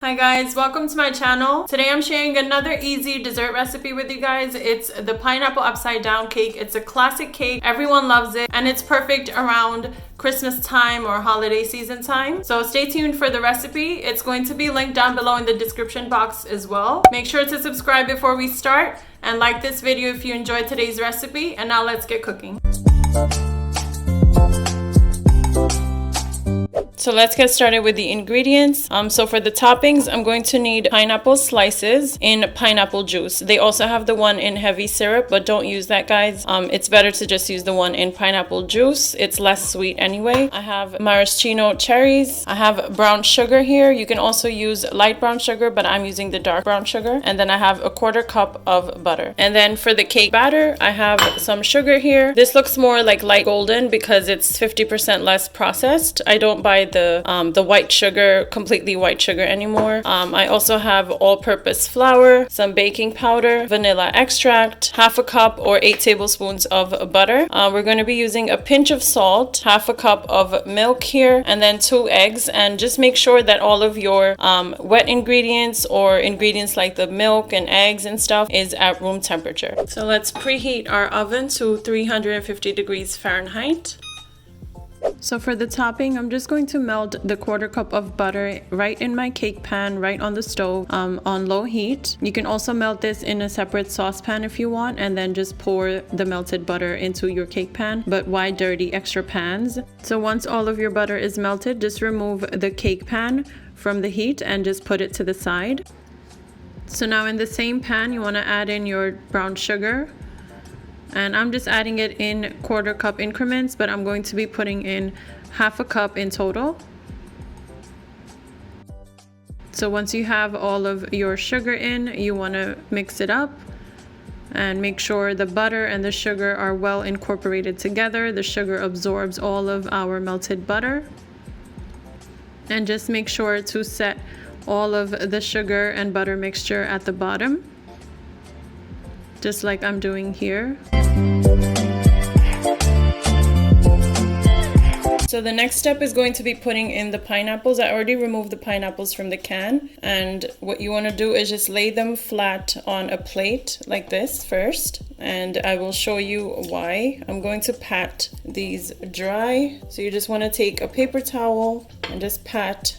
Hi guys, welcome to my channel. Today I'm sharing another easy dessert recipe with you guys. It's the pineapple upside down cake. It's a classic cake. Everyone loves it and it's perfect around Christmas time or holiday season time. So stay tuned for the recipe. It's going to be linked down below in the description box as well. Make sure to subscribe before we start and like this video if you enjoyed today's recipe. And now let's get cooking. So let's get started with the ingredients. So for the toppings, I'm going to need pineapple slices in pineapple juice. They also have the one in heavy syrup, but don't use that, guys. It's better to just use the one in pineapple juice. It's less sweet anyway. I have maraschino cherries. I have brown sugar here. You can also use light brown sugar, but I'm using the dark brown sugar. And then I have a 1/4 cup of butter. And then for the cake batter, I have some sugar here. This looks more like light golden because it's 50% less processed. I don't buy the white sugar, completely white sugar anymore. I also have all-purpose flour, some baking powder, vanilla extract, 1/2 cup or 8 tablespoons of butter. We're going to be using a pinch of salt, 1/2 cup of milk here, and then 2 eggs. And just make sure that all of your wet ingredients or ingredients like the milk and eggs and stuff is at room temperature. So let's preheat our oven to 350 degrees Fahrenheit. So for the topping, I'm just going to melt the 1/4 cup of butter right in my cake pan, right on the stove, on low heat. You can also melt this in a separate saucepan if you want, and then just pour the melted butter into your cake pan. But why dirty extra pans? So once all of your butter is melted, just remove the cake pan from the heat and just put it to the side. So now in the same pan, you want to add in your brown sugar. And I'm just adding it in 1/4 cup increments, but I'm going to be putting in 1/2 cup in total. So once you have all of your sugar in, you want to mix it up and make sure the butter and the sugar are well incorporated together. The sugar absorbs all of our melted butter. And just make sure to set all of the sugar and butter mixture at the bottom, just like I'm doing here. So the next step is going to be putting in the pineapples. I already removed the pineapples from the can, and what you want to do is just lay them flat on a plate like this first, and I will show you why. I'm going to pat these dry. So you just want to take a paper towel and just pat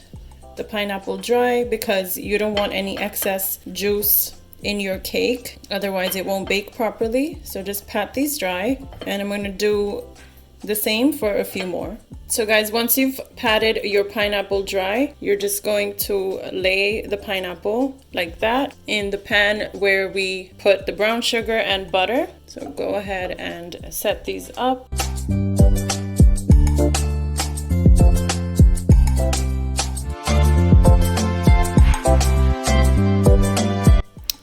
the pineapple dry because you don't want any excess juice in your cake, otherwise it won't bake properly. So just pat these dry, and I'm going to do the same for a few more. So guys, once you've patted your pineapple dry, you're just going to lay the pineapple like that in the pan where we put the brown sugar and butter. So go ahead and set these up.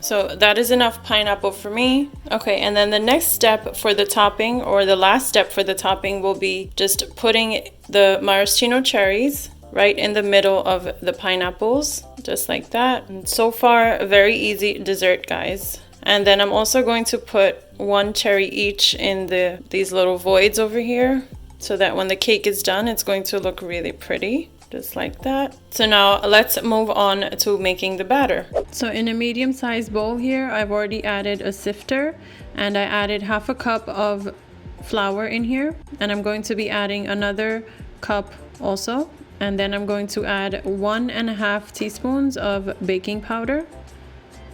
So that is enough pineapple for me. Okay, and then the next step for the topping, or the last step for the topping, will be just putting the maraschino cherries right in the middle of the pineapples, just like that. And so far, a very easy dessert, guys. And then I'm also going to put 1 cherry each in these little voids over here, so that when the cake is done, it's going to look really pretty. Just like that. So now let's move on to making the batter. So in a medium-sized bowl here, I've already added a sifter, and I added 1/2 cup of flour in here, and I'm going to be adding another cup also, and then I'm going to add 1½ teaspoons of baking powder.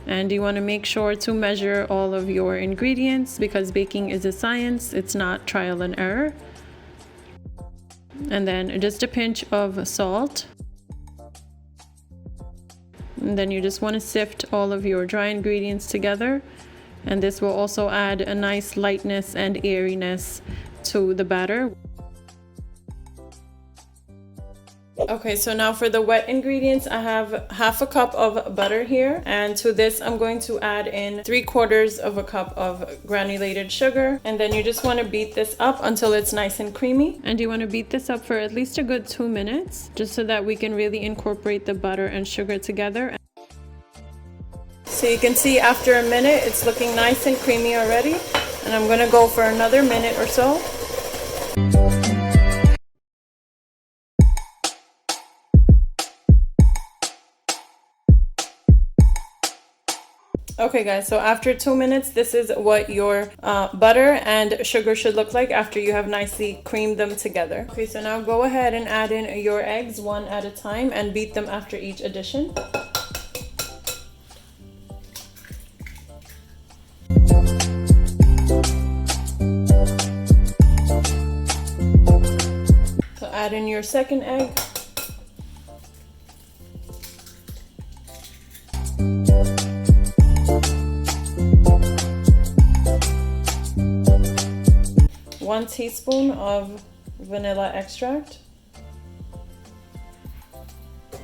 And you want to make sure to measure all of your ingredients because baking is a science, it's not trial and error. And then just a pinch of salt. And then you just want to sift all of your dry ingredients together. And this will also add a nice lightness and airiness to the batter. Okay, so now for the wet ingredients, I have 1/2 cup of butter here, and to this I'm going to add in 3/4 cup of granulated sugar, and then you just want to beat this up until it's nice and creamy. And you want to beat this up for at least a good 2 minutes, just so that we can really incorporate the butter and sugar together. So you can see after a minute it's looking nice and creamy already, and I'm going to go for another minute or so. Okay guys, so after 2 minutes, this is what your butter and sugar should look like after you have nicely creamed them together. Okay, so now go ahead and add in your eggs one at a time and beat them after each addition. So add in your second egg. One teaspoon of vanilla extract,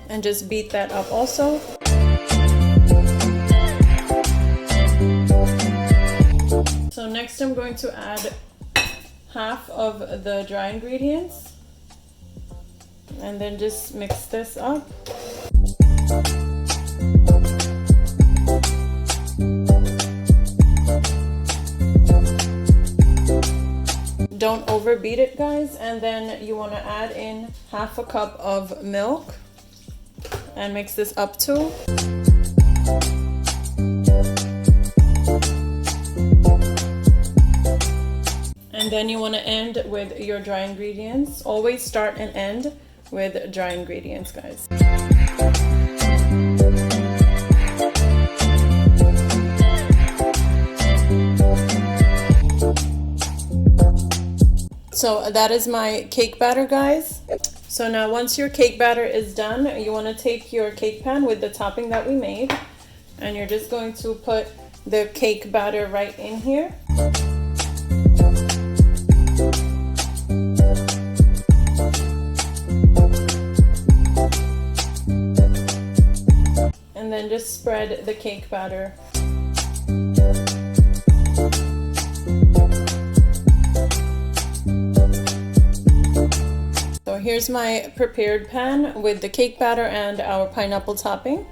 and just beat that up also. So next I'm going to add half of the dry ingredients and then just mix this up. Don't overbeat it guys, and then you want to add in half a cup of milk and mix this up too. And then you want to end with your dry ingredients. Always start and end with dry ingredients guys. So that is my cake batter guys. So now once your cake batter is done, you want to take your cake pan with the topping that we made, and you're just going to put the cake batter right in here. And then just spread the cake batter. So here's my prepared pan with the cake batter and our pineapple topping.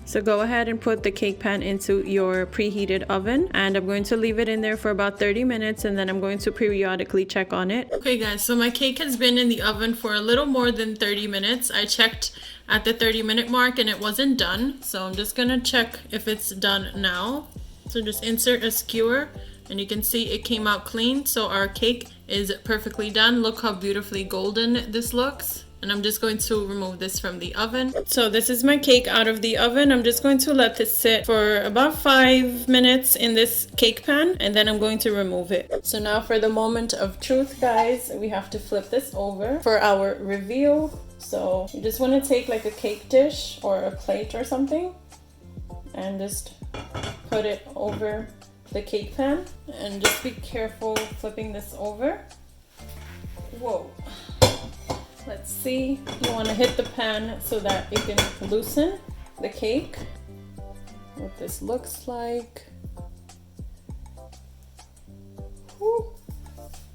So go ahead and put the cake pan into your preheated oven, and I'm going to leave it in there for about 30 minutes, and then I'm going to periodically check on it. Okay guys, so my cake has been in the oven for a little more than 30 minutes. I checked at the 30-minute mark and it wasn't done. So I'm just gonna check if it's done now. So just insert a skewer and you can see it came out clean. So our cake is perfectly done. Look how beautifully golden this looks. And I'm just going to remove this from the oven. So this is my cake out of the oven. I'm just going to let this sit for about 5 minutes in this cake pan, and then I'm going to remove it. So now for the moment of truth, guys, we have to flip this over for our reveal. So you just want to take like a cake dish or a plate or something and just put it over the cake pan, and just be careful flipping this over. Whoa. Let's see, you want to hit the pan so that it can loosen the cake. What this looks like. Whew.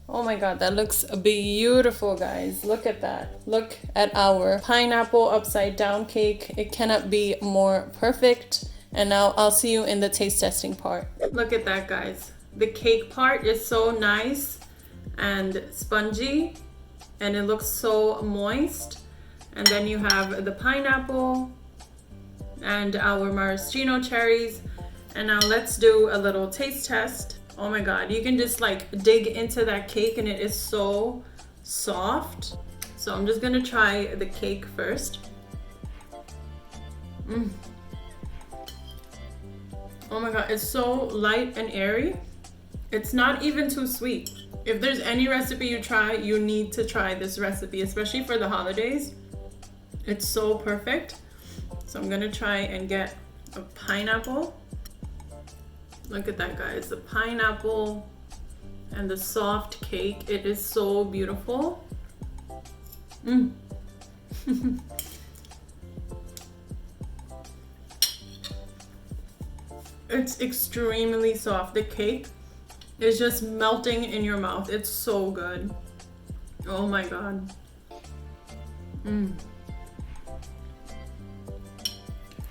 Oh my god, that looks beautiful, guys. Look at that. Look at our pineapple upside down cake. It cannot be more perfect. And now I'll see you in the taste testing part. Look at that, guys. The cake part is so nice and spongy, and it looks so moist. And then you have the pineapple and our maraschino cherries. And now let's do a little taste test. Oh my god, you can just like dig into that cake and it is so soft. So I'm just gonna try the cake first. Oh my god, it's so light and airy. It's not even too sweet. If there's any recipe you try, you need to try this recipe, especially for the holidays. It's so perfect. So I'm gonna try and get a pineapple. Look at that, guys. The pineapple and the soft cake. It is so beautiful. It's extremely soft. The cake is just melting in your mouth. It's so good. Oh my god.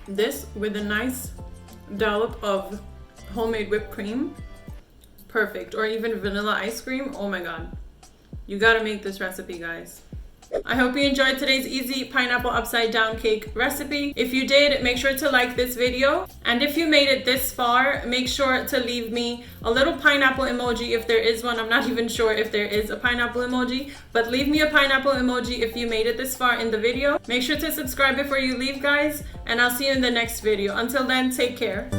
This with a nice dollop of homemade whipped cream. Perfect. Or even vanilla ice cream. Oh my god. You gotta make this recipe, guys. I hope you enjoyed today's easy pineapple upside down cake recipe. If you did, make sure to like this video. And if you made it this far, make sure to leave me a little pineapple emoji if there is one. I'm not even sure if there is a pineapple emoji, but leave me a pineapple emoji if you made it this far in the video. Make sure to subscribe before you leave, guys, and I'll see you in the next video. Until then, take care.